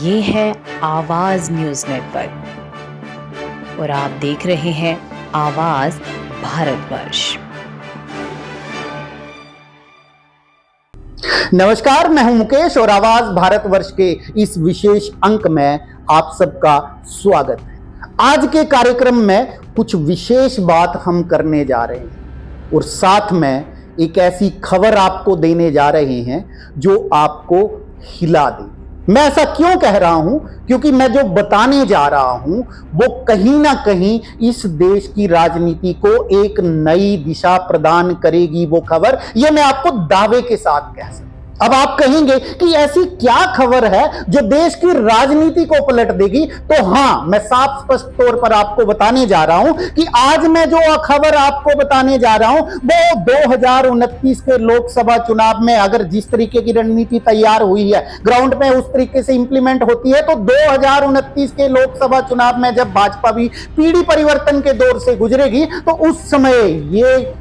ये है आवाज न्यूज नेटवर्क और आप देख रहे हैं आवाज भारतवर्ष। नमस्कार, मैं हूं मुकेश और आवाज भारतवर्ष के इस विशेष अंक में आप सबका स्वागत है। आज के कार्यक्रम में कुछ विशेष बात हम करने जा रहे हैं और साथ में एक ऐसी खबर आपको देने जा रहे हैं जो आपको हिला दे। मैं ऐसा क्यों कह रहा हूं? क्योंकि मैं जो बताने जा रहा हूं वो कहीं ना कहीं इस देश की राजनीति को एक नई दिशा प्रदान करेगी। वो खबर ये मैं आपको दावे के साथ कह सकता हूं। अब आप कहेंगे कि ऐसी क्या खबर है जो देश की राजनीति को पलट देगी? तो हां, मैं साफ स्पष्ट तौर पर आपको बताने जा रहा हूं कि आज मैं जो खबर आपको बताने जा रहा हूं वो 2029 के लोकसभा चुनाव में अगर जिस तरीके की रणनीति तैयार हुई है, ग्राउंड में उस तरीके से इंप्लीमेंट होती है, तो 2029 के लोकसभा चुनाव में जब भाजपा भी पीढ़ी परिवर्तन के दौर से गुजरेगी तो उस समय ये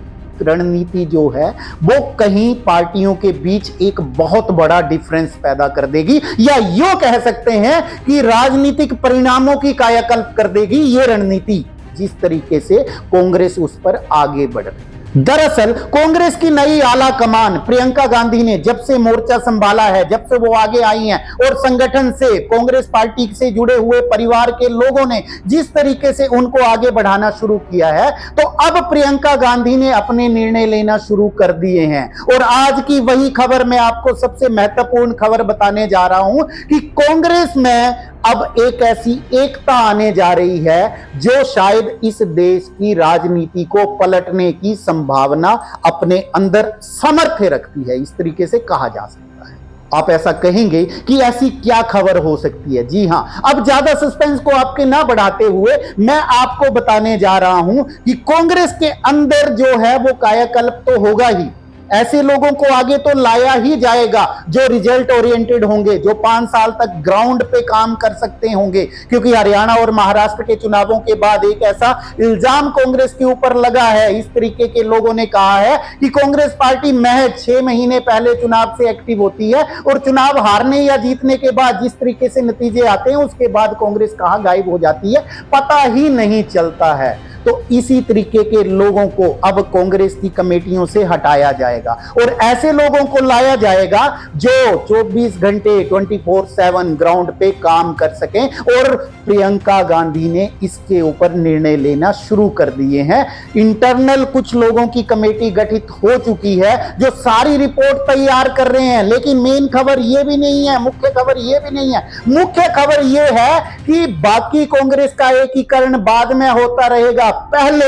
रणनीति जो है वो कहीं पार्टियों के बीच एक बहुत बड़ा डिफरेंस पैदा कर देगी, या यूं कह सकते हैं कि राजनीतिक परिणामों की कायाकल्प कर देगी ये रणनीति, जिस तरीके से कांग्रेस उस पर आगे बढ़ रही है। दरअसल कांग्रेस की नई आला कमान प्रियंका गांधी ने जब से मोर्चा संभाला है, जब से वो आगे आई हैं और संगठन से, कांग्रेस पार्टी से जुड़े हुए परिवार के लोगों ने जिस तरीके से उनको आगे बढ़ाना शुरू किया है, तो अब प्रियंका गांधी ने अपने निर्णय लेना शुरू कर दिए हैं। और आज की वही खबर मैं आपको सबसे महत्वपूर्ण खबर बताने जा रहा हूं कि कांग्रेस में अब एक ऐसी एकता आने जा रही है जो शायद इस देश की राजनीति को पलटने की संभावना अपने अंदर सामर्थ्य रखती है, इस तरीके से कहा जा सकता है। आप ऐसा कहेंगे कि ऐसी क्या खबर हो सकती है? जी हां, अब ज्यादा सस्पेंस को आपके ना बढ़ाते हुए मैं आपको बताने जा रहा हूं कि कांग्रेस के अंदर जो है वो कायाकल्प तो होगा ही। ऐसे लोगों को आगे तो लाया ही जाएगा जो रिजल्ट ओरिएंटेड होंगे, जो 5 साल तक ग्राउंड पे काम कर सकते होंगे, क्योंकि हरियाणा और महाराष्ट्र के चुनावों के बाद एक ऐसा इल्जाम कांग्रेस के ऊपर लगा है, इस तरीके के लोगों ने कहा है कि कांग्रेस पार्टी महज 6 महीने पहले चुनाव से एक्टिव होती है और चुनाव हारने या जीतने के बाद जिस तरीके से नतीजे आते हैं उसके बाद कांग्रेस कहां गायब हो जाती है पता ही नहीं चलता है। तो इसी तरीके के लोगों को अब कांग्रेस की कमेटियों से हटाया जाएगा और ऐसे लोगों को लाया जाएगा जो 24 घंटे 24/7 ग्राउंड पे काम कर सकें। और प्रियंका गांधी ने इसके ऊपर निर्णय लेना शुरू कर दिए हैं। इंटरनल कुछ लोगों की कमेटी गठित हो चुकी है जो सारी रिपोर्ट तैयार कर रहे हैं, लेकिन मेन खबर यह भी नहीं है, मुख्य खबर यह भी नहीं है। मुख्य खबर यह है कि बाकी कांग्रेस का एकीकरण बाद में होता रहेगा, पहले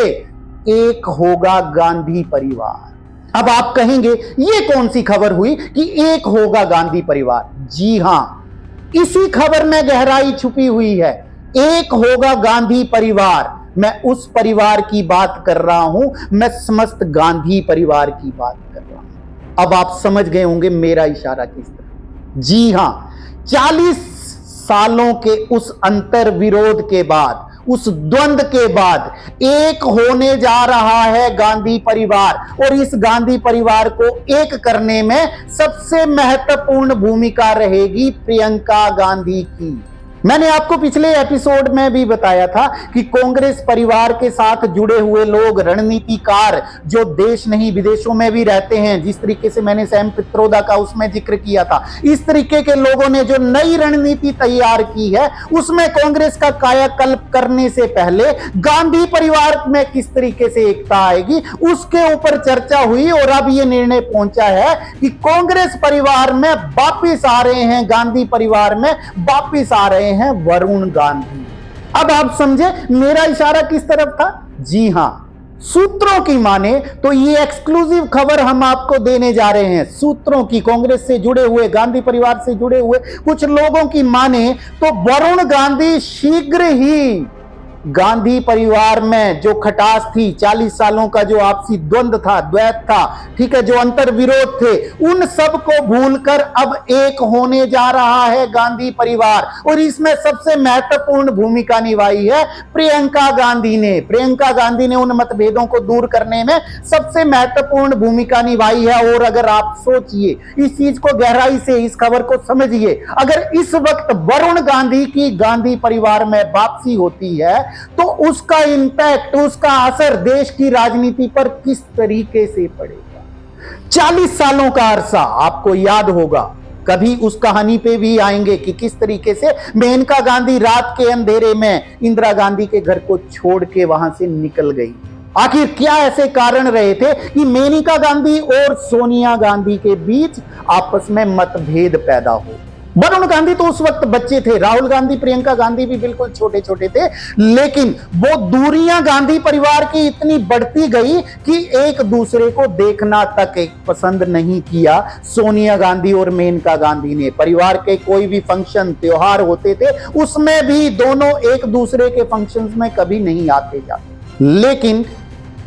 एक होगा गांधी परिवार। अब आप कहेंगे ये कौन सी खबर हुई कि एक होगा गांधी परिवार? जी हां, इसी खबर में गहराई छुपी हुई है। एक होगा गांधी परिवार, मैं उस परिवार की बात कर रहा हूं, मैं समस्त गांधी परिवार की बात कर रहा हूं। अब आप समझ गए होंगे मेरा इशारा किस तरह। जी हां, 40 सालों के उस अंतर विरोध के बाद, उस द्वंद्व के बाद एक होने जा रहा है गांधी परिवार, और इस गांधी परिवार को एक करने में सबसे महत्वपूर्ण भूमिका रहेगी प्रियंका गांधी की। मैंने आपको पिछले एपिसोड में भी बताया था कि कांग्रेस परिवार के साथ जुड़े हुए लोग, रणनीतिकार जो देश नहीं विदेशों में भी रहते हैं, जिस तरीके से मैंने सैम पित्रोदा का उसमें जिक्र किया था, इस तरीके के लोगों ने जो नई रणनीति तैयार की है उसमें कांग्रेस का कायाकल्प करने से पहले गांधी परिवार में किस तरीके से एकता आएगी उसके ऊपर चर्चा हुई। और अब यह निर्णय पहुंचा है कि कांग्रेस परिवार में वापिस आ रहे हैं, गांधी परिवार में वापिस आ रहे हैं वरुण गांधी। अब आप समझे मेरा इशारा किस तरफ था? जी हां, सूत्रों की माने तो ये एक्सक्लूसिव खबर हम आपको देने जा रहे हैं। सूत्रों की, कांग्रेस से जुड़े हुए, गांधी परिवार से जुड़े हुए कुछ लोगों की माने तो वरुण गांधी शीघ्र ही गांधी परिवार में जो खटास थी, 40 सालों का जो आपसी द्वंद्व था, द्वैत था, ठीक है, जो अंतर विरोध थे, उन सब को भूलकर अब एक होने जा रहा है गांधी परिवार। और इसमें सबसे महत्वपूर्ण भूमिका निभाई है प्रियंका गांधी ने। प्रियंका गांधी ने उन मतभेदों को दूर करने में सबसे महत्वपूर्ण भूमिका निभाई है। और अगर आप सोचिए, इस चीज को गहराई से, इस खबर को समझिए, अगर इस वक्त वरुण गांधी की गांधी परिवार में वापसी होती है तो उसका इंपैक्ट, उसका असर देश की राजनीति पर किस तरीके से पड़ेगा। 40 सालों का अरसा, आपको याद होगा, कभी उस कहानी पे भी आएंगे कि किस तरीके से मेनका गांधी रात के अंधेरे में इंदिरा गांधी के घर को छोड़ के वहां से निकल गई। आखिर क्या ऐसे कारण रहे थे कि मेनका गांधी और सोनिया गांधी के बीच आपस में मतभेद पैदा हो। वरुण गांधी तो उस वक्त बच्चे थे, राहुल गांधी, प्रियंका गांधी भी बिल्कुल छोटे छोटे थे, लेकिन वो दूरियां गांधी परिवार की इतनी बढ़ती गई कि एक दूसरे को देखना तक एक पसंद नहीं किया सोनिया गांधी और मेनका गांधी ने। परिवार के कोई भी फंक्शन, त्योहार होते थे, उसमें भी दोनों एक दूसरे के फंक्शंस में कभी नहीं आते जाते। लेकिन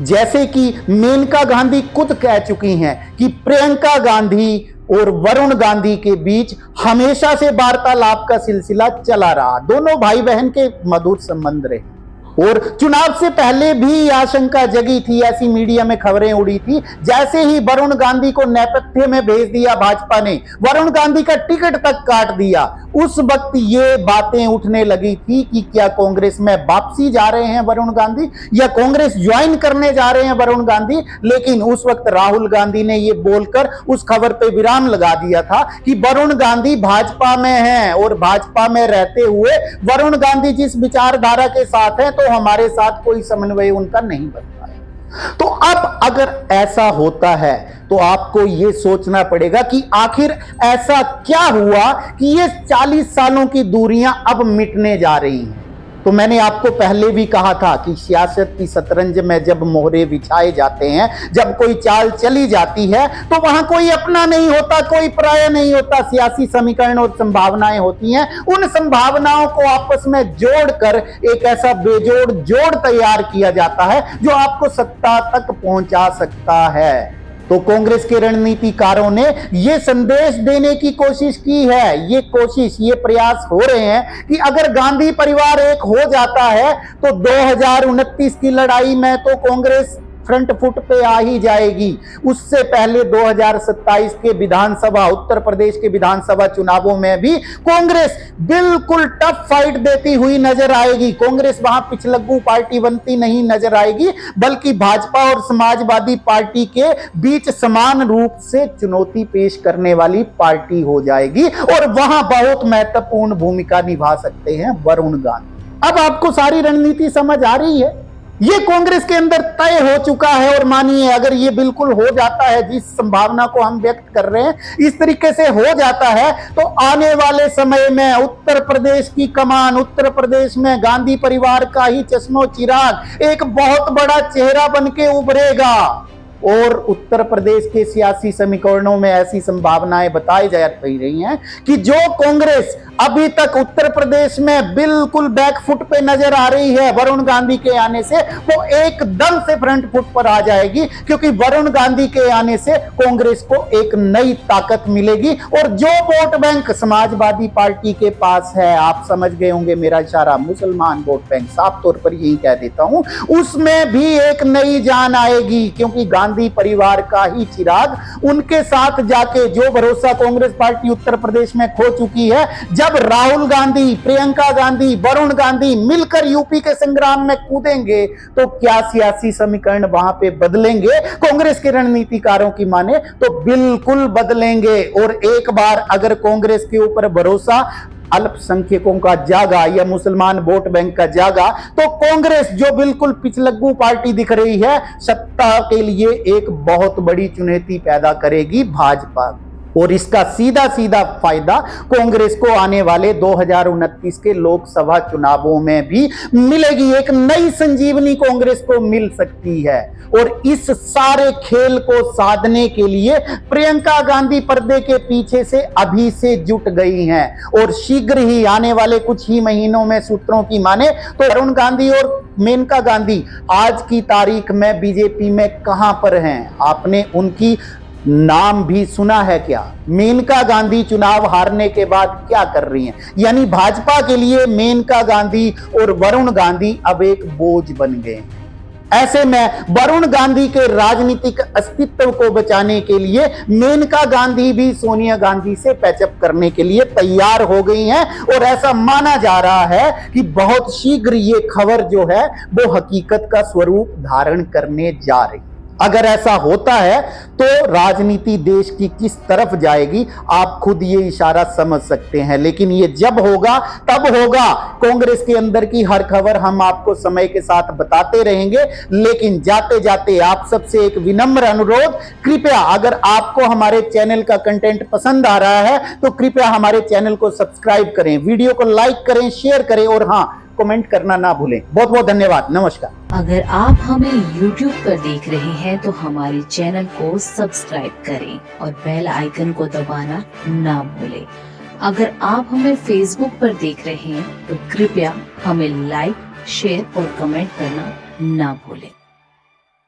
जैसे कि मेनका गांधी खुद कह चुकी हैं कि प्रियंका गांधी और वरुण गांधी के बीच हमेशा से वार्तालाप का सिलसिला चला रहा। दोनों भाई बहन के मधुर संबंध रहे और चुनाव से पहले भी आशंका जगी थी, ऐसी मीडिया में खबरें उड़ी थी। जैसे ही वरुण गांधी को नेपथ्य में भेज दिया भाजपा ने, वरुण गांधी का टिकट तक काट दिया, उस वक्त ये बातें उठने लगी थी कि क्या कांग्रेस में वापसी जा रहे हैं वरुण गांधी या कांग्रेस ज्वाइन करने जा रहे हैं वरुण गांधी। लेकिन उस वक्त राहुल गांधी ने ये बोलकर उस खबर पे विराम लगा दिया था कि वरुण गांधी भाजपा में हैं और भाजपा में रहते हुए वरुण गांधी जिस विचारधारा के साथ हैं तो हमारे साथ कोई समन्वय उनका नहीं बनता है। तो अब अगर ऐसा होता है तो आपको यह सोचना पड़ेगा कि आखिर ऐसा क्या हुआ कि ये 40 सालों की दूरियां अब मिटने जा रही हैं। तो मैंने आपको पहले भी कहा था कि सियासत की शतरंज में जब मोहरे बिछाए जाते हैं, जब कोई चाल चली जाती है तो वहां कोई अपना नहीं होता, कोई पराया नहीं होता। सियासी समीकरण और संभावनाएं होती हैं, उन संभावनाओं को आपस में जोड़कर एक ऐसा बेजोड़ जोड़ तैयार किया जाता है जो आपको सत्ता तक पहुंचा सकता है। तो कांग्रेस के रणनीतिकारों ने यह संदेश देने की कोशिश की है, ये प्रयास हो रहे हैं कि अगर गांधी परिवार एक हो जाता है तो 2029 की लड़ाई में तो कांग्रेस फ्रंट फुट पे आ ही जाएगी। उससे पहले 2027 के विधानसभा, उत्तर प्रदेश के विधानसभा चुनावों में भी कांग्रेस बिल्कुल टफ फाइट देती हुई नजर आएगी। कांग्रेस वहां पिछलग्गू पार्टी बनती नहीं नजर आएगी, बल्कि भाजपा और समाजवादी पार्टी के बीच समान रूप से चुनौती पेश करने वाली पार्टी हो जाएगी और वहां बहुत महत्वपूर्ण भूमिका निभा सकते हैं वरुण गांधी। अब आपको सारी रणनीति समझ आ रही है। ये कांग्रेस के अंदर तय हो चुका है और मानिए अगर ये बिल्कुल हो जाता है, जिस संभावना को हम व्यक्त कर रहे हैं इस तरीके से हो जाता है, तो आने वाले समय में उत्तर प्रदेश की कमान, उत्तर प्रदेश में गांधी परिवार का ही चश्मो चिराग एक बहुत बड़ा चेहरा बन के उभरेगा। और उत्तर प्रदेश के सियासी समीकरणों में ऐसी संभावनाएं बताई जा रही हैं कि जो कांग्रेस अभी तक उत्तर प्रदेश में बिल्कुल बैकफुट पे नजर आ रही है वरुण गांधी के आने से, वो एकदम से फ्रंट फुट पर आ जाएगी, क्योंकि वरुण गांधी के आने से कांग्रेस को एक नई ताकत मिलेगी। और जो वोट बैंक समाजवादी पार्टी के पास है, आप समझ गए होंगे मेरा इशारा, मुसलमान वोट बैंक, साफ तौर पर यही कह देता हूं, उसमें भी एक नई जान आएगी, क्योंकि गांधी परिवार का ही चिराग उनके साथ जाके जो भरोसा कांग्रेस पार्टी उत्तर प्रदेश में खो चुकी है, जब राहुल गांधी, प्रियंका गांधी, वरुण गांधी मिलकर यूपी के संग्राम में कूदेंगे तो क्या सियासी समीकरण वहां पे बदलेंगे? कांग्रेस के रणनीतिकारों की माने तो बिल्कुल बदलेंगे। और एक बार अगर कांग्रेस के ऊपर भरोसा अल्पसंख्यकों का जागा या मुसलमान वोट बैंक का जागा, तो कांग्रेस जो बिल्कुल पिछलग्गू पार्टी दिख रही है, सत्ता के लिए एक बहुत बड़ी चुनौती पैदा करेगी भाजपा। और इसका सीधा सीधा फायदा कांग्रेस को आने वाले 2029 के लोकसभा चुनावों में भी मिलेगी। एक नई संजीवनी कांग्रेस को मिल सकती है और इस सारे खेल को साधने के लिए प्रियंका गांधी पर्दे के पीछे से अभी से जुट गई हैं और शीघ्र ही आने वाले कुछ ही महीनों में सूत्रों की माने तो वरुण गांधी और मेनका गांधी आज की तारीख में बीजेपी में कहां पर हैं? आपने उनकी नाम भी सुना है क्या? मेनका गांधी चुनाव हारने के बाद क्या कर रही हैं? यानी भाजपा के लिए मेनका गांधी और वरुण गांधी अब एक बोझ बन गए हैं। ऐसे में वरुण गांधी के राजनीतिक अस्तित्व को बचाने के लिए मेनका गांधी भी सोनिया गांधी से पैचअप करने के लिए तैयार हो गई हैं और ऐसा माना जा रहा है कि बहुत शीघ्र ये खबर जो है वो हकीकत का स्वरूप धारण करने जा रही है। अगर ऐसा होता है तो राजनीति देश की किस तरफ जाएगी आप खुद ये इशारा समझ सकते हैं। लेकिन ये जब होगा तब होगा। कांग्रेस के अंदर की हर खबर हम आपको समय के साथ बताते रहेंगे। लेकिन जाते जाते आप सबसे एक विनम्र अनुरोध, कृपया अगर आपको हमारे चैनल का कंटेंट पसंद आ रहा है तो कृपया हमारे चैनल को सब्सक्राइब करें, वीडियो को लाइक करें, शेयर करें और हाँ, कमेंट करना ना भूलें। बहुत बहुत धन्यवाद। नमस्कार। अगर आप हमें YouTube पर देख रहे हैं तो हमारे चैनल को सब्सक्राइब करें और बेल आइकन को दबाना ना भूलें। अगर आप हमें Facebook पर देख रहे हैं तो कृपया हमें लाइक, शेयर और कमेंट करना ना भूलें।